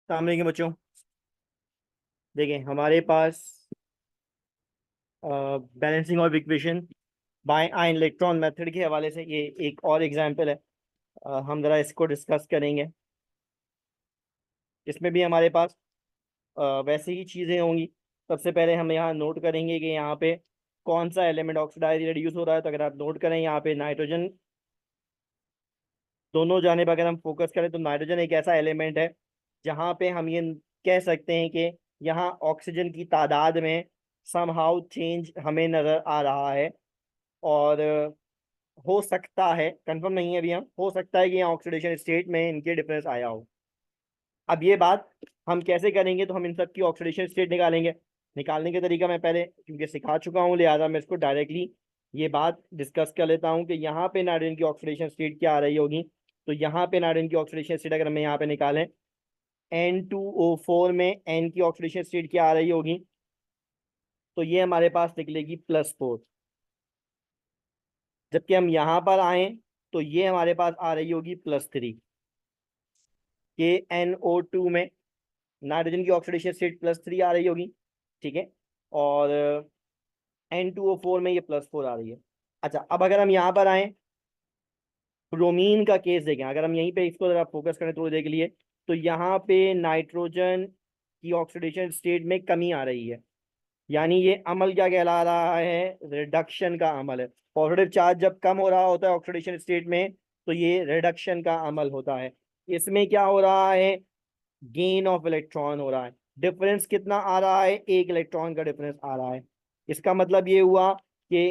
सामने के बच्चों, देखें हमारे पास balancing of equation by ion electron method के हवाले से ये एक और एग्जांपल है। हम ज़रा इसको डिस्कस करेंगे। इसमें भी हमारे पास वैसे ही चीज़ें होंगी। सबसे पहले हम यहाँ नोट करेंगे कि यहाँ पे कौन सा एलिमेंट ऑक्सीडाइज रिड्यूस हो रहा है। तो अगर आप नोट करें यहाँ पे नाइट्रोजन, दोनों जानिब अगर हम फोकस करें तो नाइट्रोजन एक ऐसा एलिमेंट है जहाँ पे हम ये कह सकते हैं कि यहाँ ऑक्सीजन की तादाद में समहाउ चेंज हमें नज़र आ रहा है। और हो सकता है, कंफर्म नहीं है अभी, हम हो सकता है कि यहाँ ऑक्सीडेशन स्टेट में इनके डिफरेंस आया हो। अब ये बात हम कैसे करेंगे, तो हम इन सब की ऑक्सीडेशन स्टेट निकालेंगे। निकालने का तरीका मैं पहले क्योंकि सिखा चुका हूँ, लिहाजा मैं इसको डायरेक्टली ये बात डिस्कस कर लेता हूँ कि यहाँ पे नाइट्रोजन की ऑक्सीडेशन स्टेट क्या आ रही होगी। तो यहाँ पे नाइट्रोजन की ऑक्सीडेशन स्टेट अगर हमें यहाँ पे निकालें, N2O4 में N की ऑक्सीडेशन स्टेट क्या आ रही होगी, तो ये हमारे पास निकलेगी +4। जबकि हम यहाँ पर आए तो ये हमारे पास आ रही होगी +3। के NO2 में नाइट्रोजन की ऑक्सीडेशन स्टेट +3 आ रही होगी, ठीक है। और N2O4 में ये +4 आ रही है। अच्छा, अब अगर हम यहाँ पर आए, ब्रोमीन का केस देखें, अगर हम यहीं पे इसको जरा फोकस करें थोड़ी देर के लिए, तो यहाँ पे नाइट्रोजन की ऑक्सीडेशन स्टेट में कमी आ रही है। यानी ये अमल क्या कहला रहा है, रिडक्शन का अमल है। पॉजिटिव चार्ज जब कम हो रहा होता है ऑक्सीडेशन स्टेट में, तो ये रिडक्शन का अमल होता है। इसमें क्या हो रहा है, गेन ऑफ इलेक्ट्रॉन हो रहा है। डिफरेंस कितना आ रहा है, 1 इलेक्ट्रॉन का डिफरेंस आ रहा है। इसका मतलब ये हुआ कि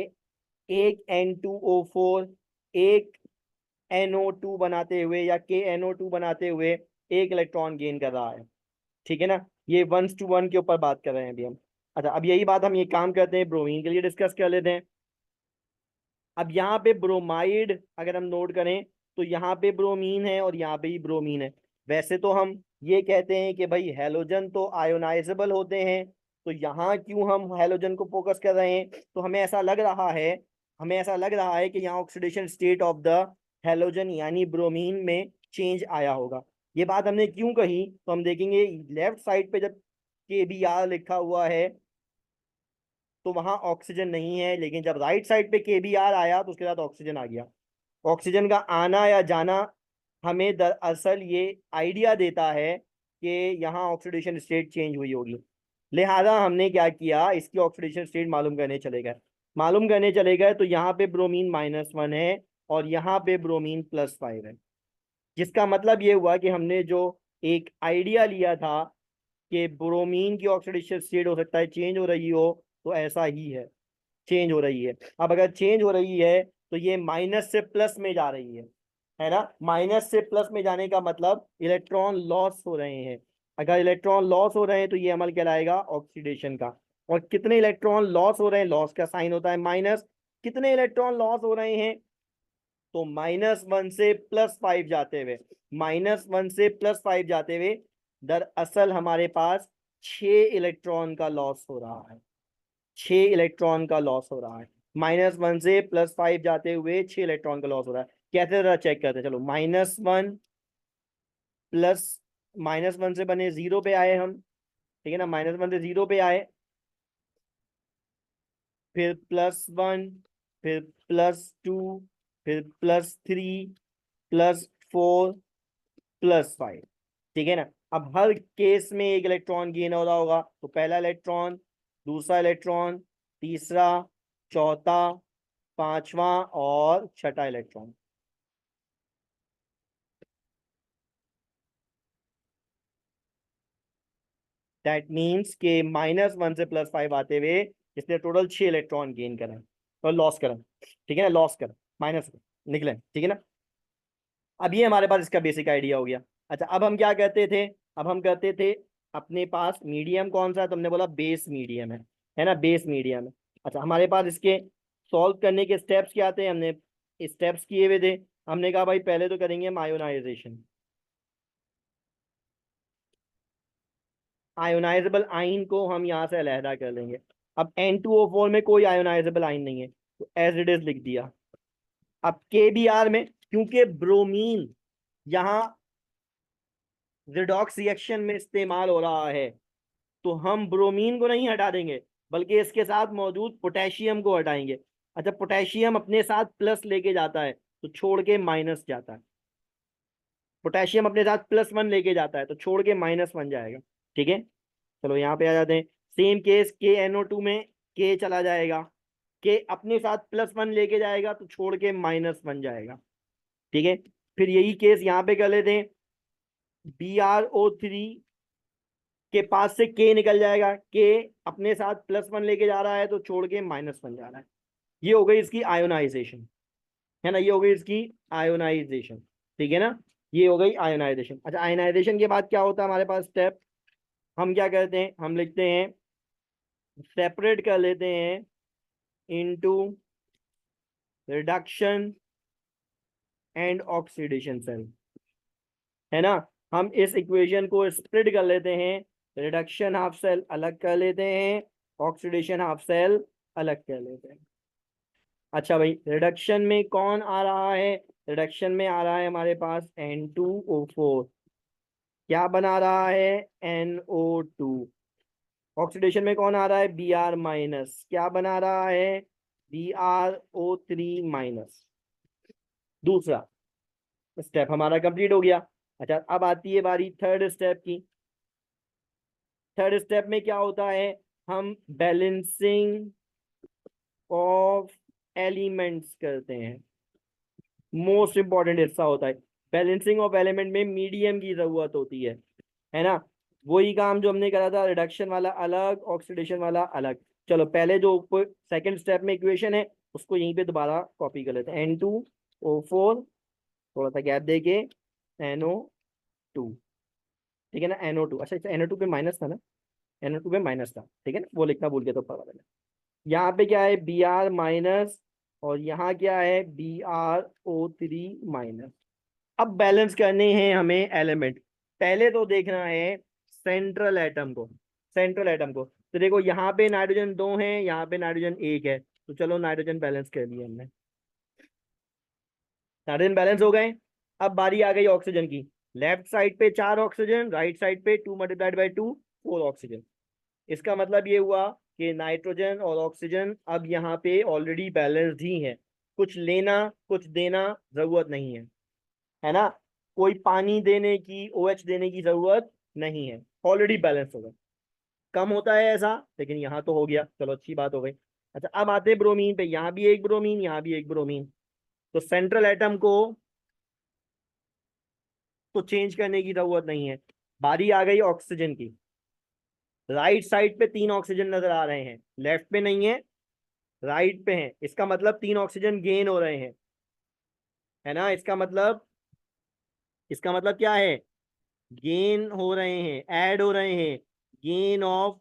एक N2O4 एक NO2 बनाते हुए या KNO2 बनाते हुए 1 इलेक्ट्रॉन गेन कर रहा है, ठीक है ना। ये 1:1 के ऊपर बात कर रहे हैं अभी हम। अच्छा, अब यही बात हम ये काम करते हैं ब्रोमीन के लिए डिस्कस कर लेते हैं। अब यहाँ पे ब्रोमाइड अगर हम नोट करें तो यहाँ पे ब्रोमीन है और यहाँ पे ही ब्रोमीन है। वैसे तो हम ये कहते हैं कि भाई हैलोजन तो आयोनाइजेबल होते हैं, तो यहाँ क्यों हम हैलोजन को फोकस कर रहे हैं, तो हमें ऐसा लग रहा है कि यहाँ oxidation state of the halogen यानी ब्रोमीन में चेंज आया होगा। ये बात हमने क्यों कही, तो हम देखेंगे लेफ्ट साइड पे जब KBr लिखा हुआ है तो वहां ऑक्सीजन नहीं है, लेकिन जब राइट साइड पे KBr आया तो उसके साथ ऑक्सीजन आ गया। ऑक्सीजन का आना या जाना हमें दरअसल ये आइडिया देता है कि यहाँ ऑक्सीडेशन स्टेट चेंज हुई होगी। लिहाजा हमने क्या किया, इसकी ऑक्सीडेशन स्टेट मालूम करने चले गए तो यहाँ पे ब्रोमीन -1 है और यहाँ पे ब्रोमीन +5 है। जिसका मतलब ये हुआ कि हमने जो एक आइडिया लिया था कि ब्रोमीन की ऑक्सीडेशन स्टेट हो सकता है चेंज हो रही हो, तो ऐसा ही है, चेंज हो रही है। अब अगर चेंज हो रही है तो ये माइनस से प्लस में जा रही है ना। माइनस से प्लस में जाने का मतलब इलेक्ट्रॉन लॉस हो रहे हैं। अगर इलेक्ट्रॉन लॉस हो रहे हैं तो ये अमल कहलाएगा ऑक्सीडेशन का। और कितने इलेक्ट्रॉन लॉस हो रहे हैं, लॉस का साइन होता है माइनस। कितने इलेक्ट्रॉन लॉस हो रहे हैं, तो -1 से +5 जाते हुए, -1 से +5 जाते हुए दरअसल हमारे पास 6 इलेक्ट्रॉन का लॉस हो रहा है। 6 इलेक्ट्रॉन का लॉस हो रहा है। -1 से +5 जाते हुए 6 इलेक्ट्रॉन का लॉस हो रहा है। कैसे जरा चेक करते हैं, चलो प्लस -1 से बने 0 पे आए हम, ठीक है ना। -1 से 0 पे आए, फिर +1, फिर +2, फिर +3, +4, +5, ठीक है ना। अब हर केस में 1 इलेक्ट्रॉन गेन हो रहा होगा, तो पहला इलेक्ट्रॉन, दूसरा इलेक्ट्रॉन, तीसरा, चौथा, पांचवा और छठा इलेक्ट्रॉन। दैट मीन्स के -1 से +5 आते हुए इसने टोटल 6 इलेक्ट्रॉन गेन करें और लॉस करें, ठीक है ना। लॉस करें, माइनस निकले, ठीक है ना। अब ये हमारे पास इसका बेसिक आइडिया हो गया। अच्छा, अब हम क्या कहते थे, अब हम कहते थे अपने पास मीडियम कौन सा है, तुमने बोला बेस मीडियम है ना, बेस मीडियम है। अच्छा, हमारे पास इसके सॉल्व करने के स्टेप्स क्या आते हैं, हमने स्टेप्स किए हुए थे। हमने कहा भाई पहले तो करेंगे हम आयोनाइजेशन। आयोनाइजेबल आइन को हम यहाँ से अलहदा कर लेंगे। अब N2O4 में कोई आयोनाइजेबल आइन नहीं है, तो एज इट इज लिख दिया। अब KBr में क्योंकि ब्रोमीन यहाँ रिडॉक्स रिएक्शन में इस्तेमाल हो रहा है, तो हम ब्रोमीन को नहीं हटा देंगे, बल्कि इसके साथ मौजूद पोटेशियम को हटाएंगे। अच्छा, पोटेशियम अपने साथ प्लस लेके जाता है तो छोड़ के माइनस जाता है। पोटेशियम अपने साथ +1 लेके जाता है तो छोड़ के -1 जाएगा। ठीक है, चलो यहाँ पे आ जाते हैं। सेम केस KNO2 में के चला जाएगा, के अपने साथ +1 लेके जाएगा तो छोड़ के -1 जाएगा। ठीक है, फिर यही केस यहाँ पे कर लेते हैं। BrO3 के पास से के निकल जाएगा, के अपने साथ +1 लेके जा रहा है तो छोड़ के -1 जा रहा है। ये हो गई इसकी आयोनाइजेशन, है ना, ये हो गई इसकी आयोनाइजेशन। ठीक है ना, ये हो गई आयोनाइजेशन। अच्छा, आयोनाइजेशन के बाद क्या होता है हमारे पास स्टेप, हम क्या करते हैं, हम लिखते हैं, सेपरेट कर लेते हैं into reduction and oxidation cell, है ना। हम इस इक्वेशन को स्प्लिट कर लेते हैं, रिडक्शन हाफ सेल अलग कर लेते हैं, ऑक्सीडेशन हाफ सेल अलग कर लेते हैं। अच्छा भाई, रिडक्शन में कौन आ रहा है, रिडक्शन में आ रहा है हमारे पास N2O4, क्या बना रहा है, NO2। ऑक्सीडेशन में कौन आ रहा है, Br-, क्या बना रहा है, BrO3-। दूसरा स्टेप हमारा कंप्लीट हो गया। अच्छा, अब आती है बारी थर्ड स्टेप की। थर्ड स्टेप में क्या होता है, हम बैलेंसिंग ऑफ एलिमेंट्स करते हैं। मोस्ट इंपॉर्टेंट हिस्सा होता है बैलेंसिंग ऑफ एलिमेंट में, मीडियम की जरूरत होती है ना। वही काम जो हमने करा था, रिडक्शन वाला अलग, ऑक्सीडेशन वाला अलग। चलो पहले जो सेकंड स्टेप में इक्वेशन है उसको यहीं पे दोबारा कॉपी कर लेते हैं। N2O4, थोड़ा सा गैप देके NO2। ठीक है ना, NO2। अच्छा, NO2 पे माइनस था ना, NO2 पे माइनस था, ठीक है ना, वो लिखना भूल गया तो पता लगा। यहाँ पे क्या है, Br-, और यहाँ क्या है, BrO3-। अब बैलेंस करने हैं हमें एलिमेंट। पहले तो देखना है सेंट्रल एटम को, सेंट्रल एटम को। तो देखो यहाँ पे नाइट्रोजन 2 है, यहाँ पे नाइट्रोजन 1 है, तो चलो नाइट्रोजन बैलेंस कर लिया हमने, नाइट्रोजन बैलेंस हो गए। अब बारी आ गई ऑक्सीजन की। लेफ्ट साइड पे 4 ऑक्सीजन, राइट साइड पे 2 × 2 4 ऑक्सीजन। इसका मतलब ये हुआ कि नाइट्रोजन और ऑक्सीजन अब यहाँ पे ऑलरेडी बैलेंस्ड ही है, कुछ लेना कुछ देना जरूरत नहीं है ना। कोई पानी देने की, OH देने की जरूरत नहीं है, ऑलरेडी बैलेंस हो गया। कम होता है ऐसा, लेकिन यहाँ तो हो गया, चलो अच्छी बात हो गई। अच्छा, अब आते हैं ब्रोमीन पे, यहाँ भी एक ब्रोमीन, यहाँ भी एक ब्रोमीन। तो सेंट्रल एटम को तो चेंज करने की जरूरत नहीं है। बारी आ गई ऑक्सीजन की। राइट साइड पे 3 ऑक्सीजन नजर आ रहे हैं, लेफ्ट पे नहीं है, राइट पे है। इसका मतलब 3 ऑक्सीजन गेन हो रहे हैं, है ना। इसका मतलब क्या है, गेन हो रहे हैं, ऐड हो रहे हैं, गेन ऑफ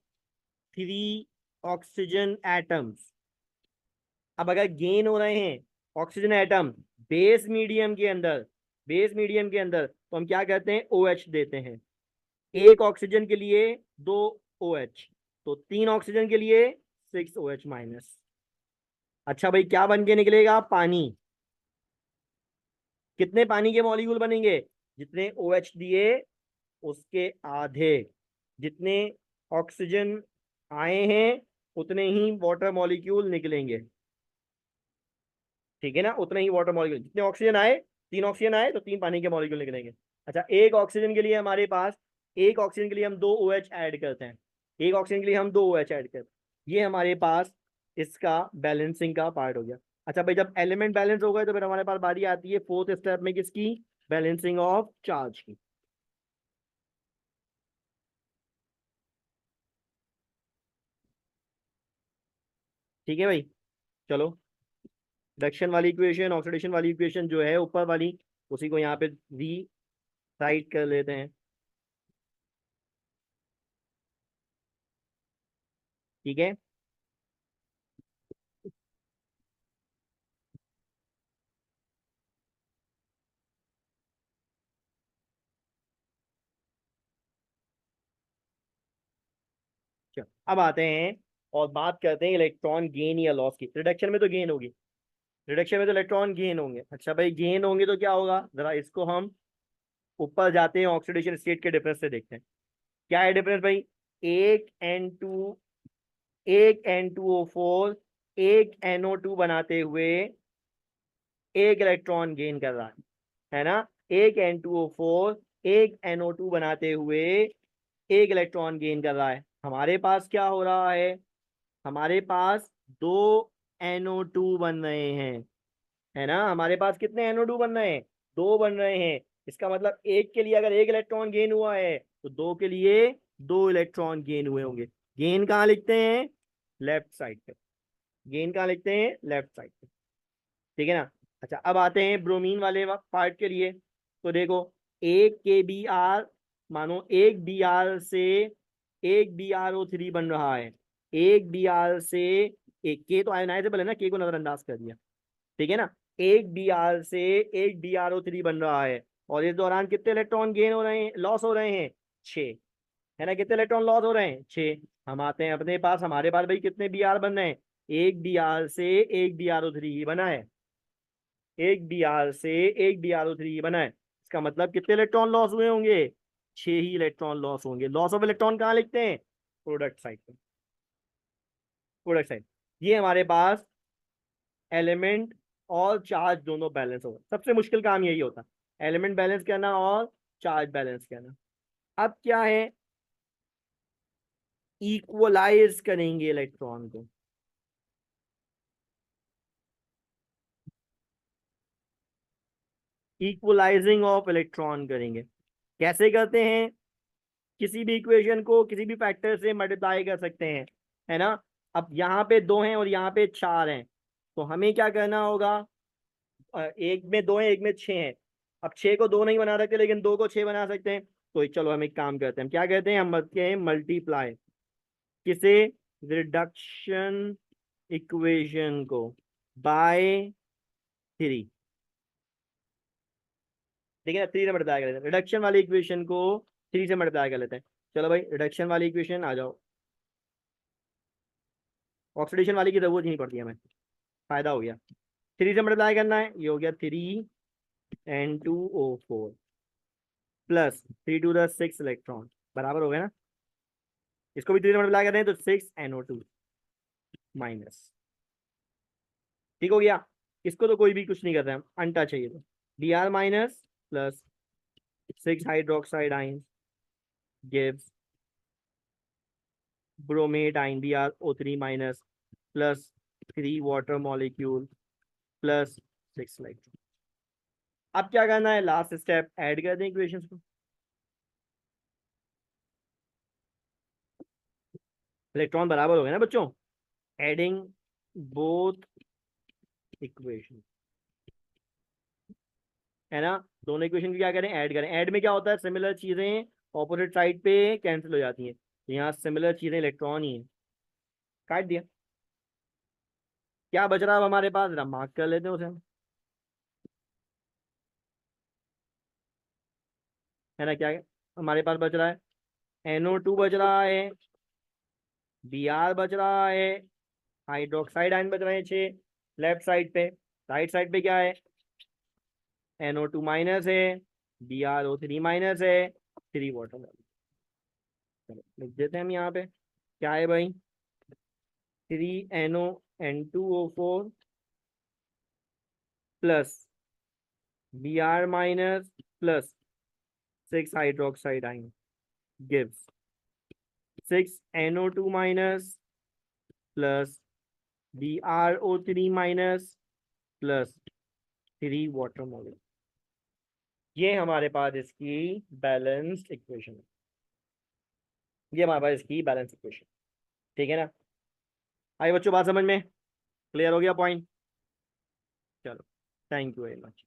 3 ऑक्सीजन एटम्स। अब अगर गेन हो रहे हैं ऑक्सीजन एटम बेस मीडियम के अंदर, बेस मीडियम के अंदर, तो हम क्या कहते हैं, OH देते हैं। एक ऑक्सीजन के लिए 2 OH, तो 3 ऑक्सीजन के लिए 6 OH-। अच्छा भाई, क्या बन के निकलेगा, पानी। कितने पानी के मॉलिक्यूल बनेंगे, जितने OH दिए उसके आधे। जितने ऑक्सीजन आए हैं उतने ही वाटर मॉलिक्यूल निकलेंगे। ठीक है ना, उतने ही वाटर मॉलिक्यूल, जितने ऑक्सीजन आए, 3 ऑक्सीजन आए तो 3 पानी के मॉलिक्यूल निकलेंगे। अच्छा, एक ऑक्सीजन के लिए हमारे पास, एक ऑक्सीजन के लिए हम 2 OH ऐड करते हैं, एक ऑक्सीजन के लिए हम 2 OH ऐड करते हैं। ये हमारे पास इसका बैलेंसिंग का पार्ट हो गया। अच्छा भाई, जब एलिमेंट बैलेंस हो गए तो फिर हमारे पास बारी आती है फोर्थ स्टेप में, किसकी, बैलेंसिंग ऑफ चार्ज की। ठीक है भाई, चलो रिडक्शन वाली इक्वेशन, ऑक्सीडेशन वाली इक्वेशन जो है ऊपर वाली, उसी को यहाँ पे री राइट कर लेते हैं। ठीक है, चलो अब आते हैं और बात करते हैं इलेक्ट्रॉन गेन या लॉस की। रिडक्शन में तो गेन होगी, रिडक्शन में तो इलेक्ट्रॉन गेन होंगे। अच्छा भाई, गेन होंगे तो क्या होगा, जरा इसको हम ऊपर जाते हैं, ऑक्सीडेशन स्टेट के डिफरेंस से देखते हैं क्या है डिफरेंस भाई। एक N2O4 एक NO2 बनाते हुए एक इलेक्ट्रॉन गेन कर रहा है ना। एक N2O4 एक NO2 बनाते हुए एक इलेक्ट्रॉन गेन कर रहा है। हमारे पास क्या हो रहा है, हमारे पास दो NO2 बन रहे हैं, है ना। हमारे पास कितने NO2 बन रहे हैं, दो बन रहे हैं। इसका मतलब एक के लिए अगर एक इलेक्ट्रॉन गेन हुआ है तो दो के लिए दो इलेक्ट्रॉन गेन हुए होंगे। गेन कहाँ लिखते हैं, लेफ्ट साइड पे। गेन कहाँ लिखते हैं, लेफ्ट साइड पे, ठीक है ना। अच्छा अब आते हैं ब्रोमीन वाले पार्ट के लिए। तो देखो एक KBr, मानो एक Br से एक BrO3 बन रहा है। एक Br से एक के तो आयोनाइजेबल है ना, के को नजरअंदाज कर दिया, ठीक है ना। एक Br से एक BrO3 बन रहा है और इस दौरान कितने इलेक्ट्रॉन गेन हो रहे हैं, लॉस हो रहे हैं, 6, है ना। कितने इलेक्ट्रॉन लॉस हो रहे हैं, 6। हम आते हैं अपने पास, हमारे पास भाई कितने Br बन रहे हैं, एक Br से एक BrO3 ही बना है। एक Br से एक BrO3 ही बना है। इसका मतलब कितने इलेक्ट्रॉन लॉस हुए होंगे, 6 ही इलेक्ट्रॉन लॉस होंगे। लॉस ऑफ इलेक्ट्रॉन कहाँ लिखते हैं, प्रोडक्ट साइड पे, प्रोडक्ट साइड। ये हमारे पास एलिमेंट और चार्ज दोनों बैलेंस हो, सबसे मुश्किल काम यही होता है, एलिमेंट बैलेंस करना और चार्ज बैलेंस करना। अब क्या है, इक्वलाइज करेंगे इलेक्ट्रॉन को। इक्वलाइजिंग ऑफ इलेक्ट्रॉन करेंगे। कैसे करते हैं, किसी भी इक्वेशन को किसी भी फैक्टर से मल्टीप्लाई कर सकते हैं, है ना। अब यहाँ पे दो हैं और यहाँ पे चार हैं, तो हमें क्या करना होगा, एक में दो है एक में छह है। अब छह को दो नहीं बना सकते लेकिन दो को छह बना सकते हैं। तो चलो हम एक काम करते हैं, क्या कहते हैं, हम करते हैं मल्टीप्लाई, किसे, रिडक्शन इक्वेशन को बाय 3, ठीक है ना। 3 से मल्टीप्लाई कर लेते हैं रिडक्शन वाली इक्वेशन को, 3 से मल्टीप्लाई कर लेते हैं। चलो भाई रिडक्शन वाली इक्वेशन आ जाओ, ऑक्सीडेशन वाली की जरूरत ही नहीं पड़ती हमें, फायदा हो गया। 3 से मल्टीप्लाई करना है, ये हो गया 3N2O4 plus 3 to the 6 electron, बराबर हो गया ना। इसको भी 3 से मल्टीप्लाई कर रहे हैं तो 6NO2 माइनस, ठीक हो गया। इसको तो कोई भी कुछ नहीं कर रहे हम, अनटच चाहिए तो Br minus plus 6 hydroxide ion gives bromate आइन BrO3 minus plus 3 water molecule plus 6 electron. अब क्या करना है, लास्ट स्टेप, ऐड कर दें इक्वेशंस को। इलेक्ट्रॉन बराबर हो गए ना बच्चों, एडिंग बोथ इक्वेशन, है ना। दोनों इक्वेशन की क्या करें, ऐड करें। ऐड में क्या होता है, सिमिलर चीजें ऑपोजिट साइड पे कैंसिल हो जाती हैं, तो यहाँ सिमिलर चीजें इलेक्ट्रॉन ही है, काट दिया। क्या बच रहा है अब हमारे पास, मार्क कर लेते हैं उसे हम, है ना। क्या हमारे पास बच रहा है, NO2 बच रहा है, Br बच रहा है, हाइड्रोक्साइड आयन बच रहे हैं 6 लेफ्ट साइड पे। राइट साइड पे क्या है, NO2 माइनस है, BrO3 माइनस है, 3 वाटर। चलो लिख देते हैं हम यहाँ पे, क्या है भाई, 3NO N2O4 plus Br minus plus 6 hydroxide ion gives 6NO2 minus plus BrO3 minus plus 3 water molecule. ये हमारे पास इसकी बैलेंस्ड इक्वेशन है, ये हमारे पास इसकी बैलेंस इक्वेशन, ठीक है ना। आई बच्चों बात समझ में, क्लियर हो गया पॉइंट। चलो थैंक यू वेरी मच।